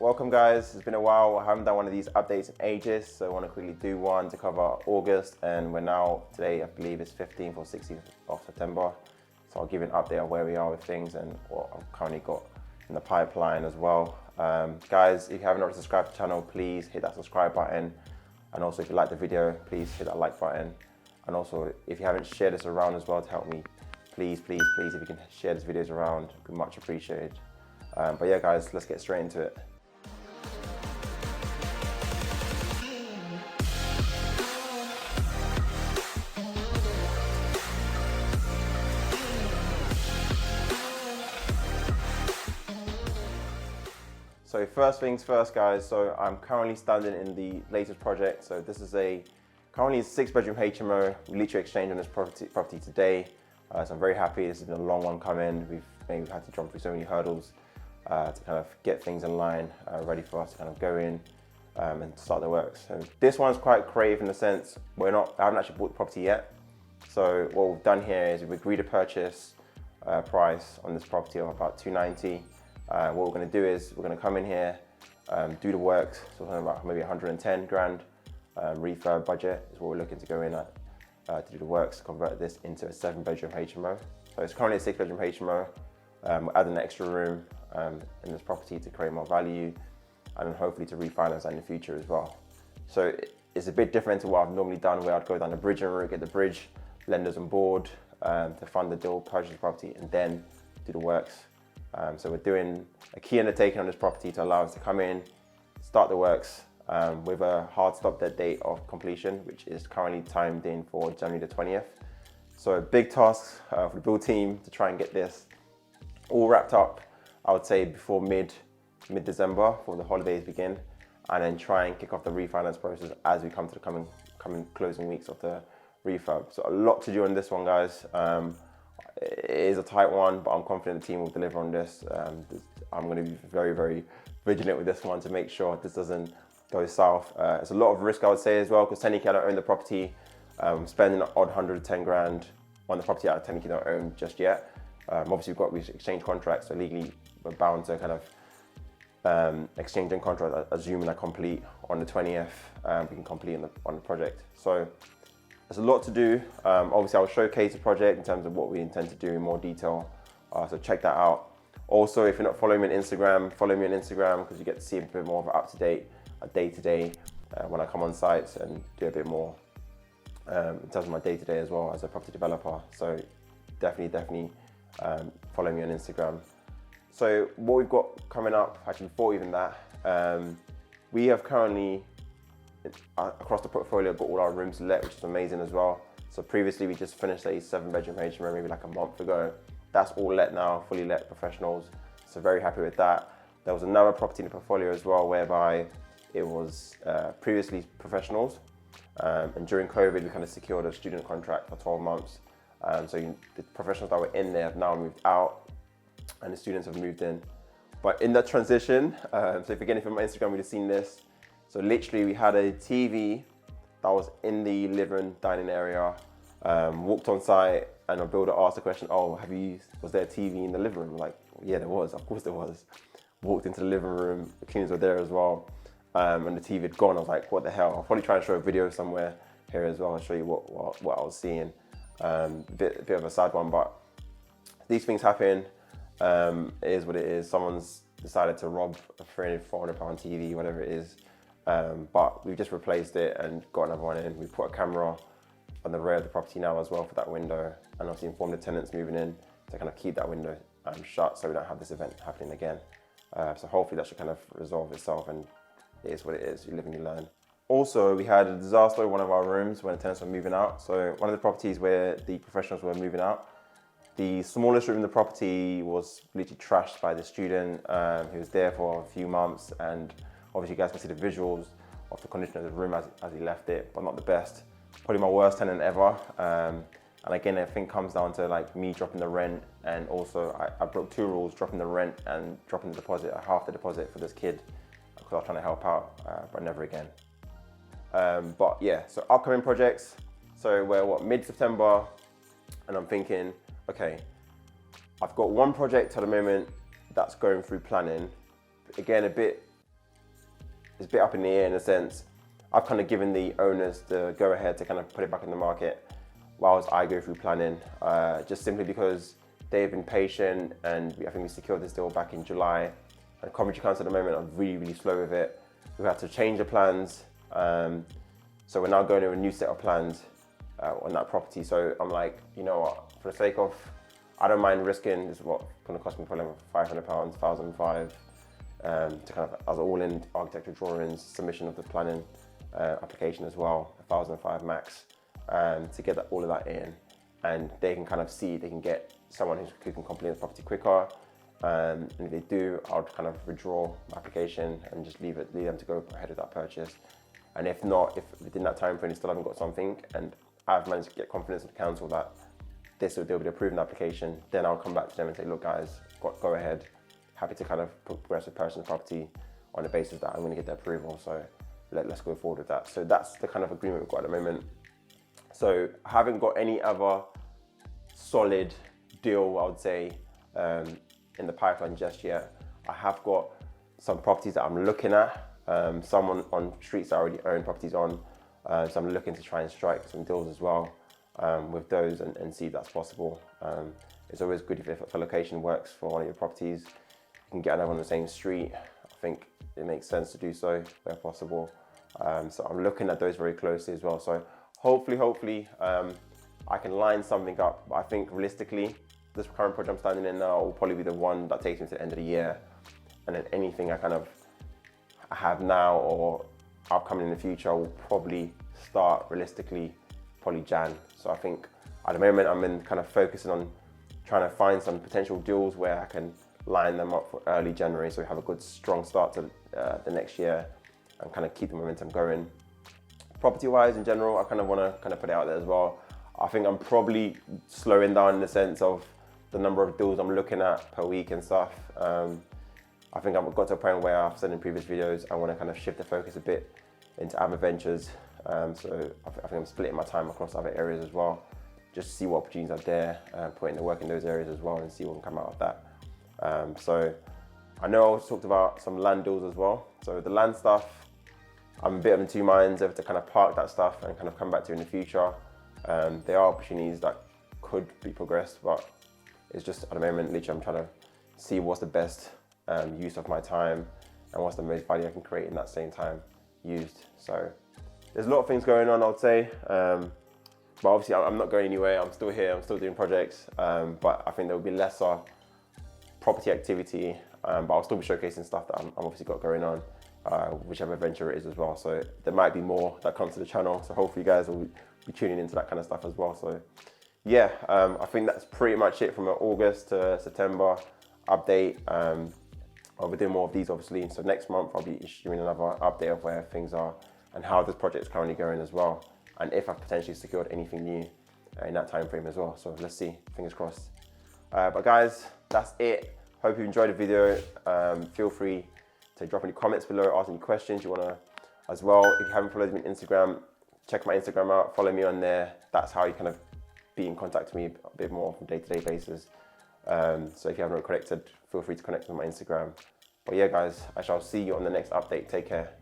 welcome guys. It's been a while. I haven't done one of these updates in ages, so I want to quickly do one to cover August, and we're now, today I believe it's 15th or 16th of September. So I'll give you an update on where we are with things and what I've currently got in the pipeline as well. Guys, if you haven't already subscribed to the channel, please hit that subscribe button. And also if you like the video, please hit that like button. And also if you haven't shared this around as well to help me, please, if you can share these videos around, it'd be much appreciated. But yeah guys, let's get straight into it. So first things first guys, so I'm currently standing in the latest project. So this is currently a 6-bedroom HMO. We literally exchanged on this property today. So I'm very happy. This has been a long one coming. We've had to jump through so many hurdles to kind of get things in line, ready for us to kind of go in and start the works. So this one's quite creative in the sense I haven't actually bought the property yet. So what we've done here is we've agreed a purchase price on this property of about $290. What we're going to do is we're going to come in here, do the works, so something about maybe 110 grand refurb budget is what we're looking to go in at to do the works, convert this into a 7-bedroom HMO. So it's currently a 6-bedroom HMO. We're adding an extra room in this property to create more value and hopefully to refinance that in the future as well. So it's a bit different to what I've normally done, where I'd go down the bridging route, get the bridge lenders on board to fund the deal, purchase the property and then do the works. So we're doing a key undertaking on this property to allow us to come in, start the works with a hard stop dead date of completion, which is currently timed in for January the 20th. So a big task for the build team to try and get this all wrapped up, I would say before mid-December, before the holidays begin, and then try and kick off the refinance process as we come to the coming closing weeks of the refurb. So a lot to do on this one, guys. It is a tight one, but I'm confident the team will deliver on this. I'm going to be very, very vigilant with this one to make sure this doesn't go south. It's a lot of risk, I would say, as well, because technically I don't own the property. Spending an odd 110 grand on the property I technically don't own just yet. Obviously we've exchanged contracts, so legally we're bound to kind of exchange in contract, assuming I complete on the 20th, we can complete on the project. So there's a lot to do. Obviously I'll showcase the project in terms of what we intend to do in more detail, so check that out. Also, if you're not following me on Instagram, follow me on Instagram because you get to see a bit more of an up-to-date, day-to-day when I come on sites and do a bit more in terms of my day-to-day as well as a property developer. So definitely follow me on Instagram. So what we've got coming up, actually before even that, we have currently across the portfolio got all our rooms let, which is amazing as well. So previously we just finished a 7-bedroom HMO maybe like a month ago. That's all let now, fully let professionals. So very happy with that. There was another property in the portfolio as well whereby it was previously professionals. And during COVID, we kind of secured a student contract for 12 months. So the professionals that were in there have now moved out and the students have moved in. But in that transition, so if again, if you're on my Instagram, we'd have seen this. So literally we had a TV that was in the living dining area, walked on site and a builder asked the question, oh, was there a TV in the living room? Like, yeah, there was, of course there was. Walked into the living room, the cleaners were there as well. And the TV had gone. I was like, what the hell? I'll probably try and show a video somewhere here as well and show you what I was seeing. Bit of a sad one, but these things happen. It is what it is. Someone's decided to rob a £300-400 TV, whatever it is. But we've just replaced it and got another one in. We put a camera on the rear of the property now as well for that window, and obviously informed the tenants moving in to kind of keep that window shut so we don't have this event happening again. So hopefully that should kind of resolve itself, and it is what it is. You live and you learn. Also, we had a disaster in one of our rooms when the tenants were moving out. So one of the properties where the professionals were moving out, the smallest room in the property was literally trashed by the student. He was there for a few months, and obviously you guys can see the visuals of the condition of the room as he left it, but not the best. Probably my worst tenant ever. And again, I think it comes down to like me dropping the rent, and also I broke 2 rules, dropping the rent and dropping the deposit, half the deposit for this kid, because I was trying to help out, but never again. But yeah, so upcoming projects. So we're mid-September, and I'm thinking, okay, I've got one project at the moment that's going through planning. Again, a bit it's a bit up in the air in a sense. I've kind of given the owners the go ahead to kind of put it back in the market whilst I go through planning, just simply because they've been patient, and I think we secured this deal back in July. And Coventry Council at the moment are really slow with it. We've had to change the plans, so we're now going to a new set of plans on that property. So I'm like, you know what, for the sake of, I don't mind risking, this is what going to cost me probably £500, £1,005, to kind of, as all-in architectural drawings, submission of the planning application as well, £1,005 max, to get all of that in, and they can kind of see, they can get someone who can complete the property quicker, and if they do, I'll kind of withdraw my application and just leave them to go ahead with that purchase. And if not, if within that time frame they still haven't got something, and I've managed to get confidence in the council that they'll be approving the application, then I'll come back to them and say, look guys, go ahead, happy to kind of progress with purchasing the property on the basis that I'm going to get the approval, so let's go forward with that. So that's the kind of agreement we've got at the moment. So I haven't got any other solid deal, I would say, in the pipeline just yet. I have got some properties that I'm looking at, some on streets I already own properties on, so I'm looking to try and strike some deals as well with those and see if that's possible. It's always good if a location works for one of your properties, you can get another on the same street. I think it makes sense to do so where possible. So I'm looking at those very closely as well. So hopefully I can line something up. But I think realistically, this current project I'm standing in now will probably be the one that takes me to the end of the year. And then anything I have now or upcoming in the future will probably start realistically probably Jan. So I think at the moment I'm in kind of focusing on trying to find some potential deals where I can line them up for early January, so we have a good strong start to the next year and kind of keep the momentum going. Property wise in general, I kind of want to kind of put it out there as well. I think I'm probably slowing down in the sense of the number of deals I'm looking at per week and stuff. I think I've got to a point where I've said in previous videos, I want to kind of shift the focus a bit into other ventures. So I think I'm splitting my time across other areas as well, just to see what opportunities are there, putting the work in those areas as well and see what can come out of that. So I know I also talked about some land deals as well. So the land stuff, I'm a bit of in two minds of to kind of park that stuff and kind of come back to in the future. There are opportunities that could be progressed, but it's just at the moment, literally I'm trying to see what's the best use of my time and what's the most value I can create in that same time used. So there's a lot of things going on, I would say. But obviously I'm not going anywhere. I'm still here, I'm still doing projects. But I think there will be lesser property activity, but I'll still be showcasing stuff that I'm obviously got going on, whichever venture it is as well. So there might be more that comes to the channel. So hopefully you guys will be tuning into that kind of stuff as well. So yeah, I think that's pretty much it from an August to September update. I'll be doing more of these obviously. So next month I'll be issuing another update of where things are and how this project is currently going as well. And if I've potentially secured anything new in that time frame as well. So let's see, fingers crossed. But guys, that's it. Hope you enjoyed the video. Feel free to drop any comments below, ask any questions you wanna as well. If you haven't followed me on Instagram, check my Instagram out, follow me on there. That's how you kind of be in contact with me a bit more on a day-to-day basis. So if you haven't connected, feel free to connect with my Instagram. But yeah guys, I shall see you on the next update. Take care.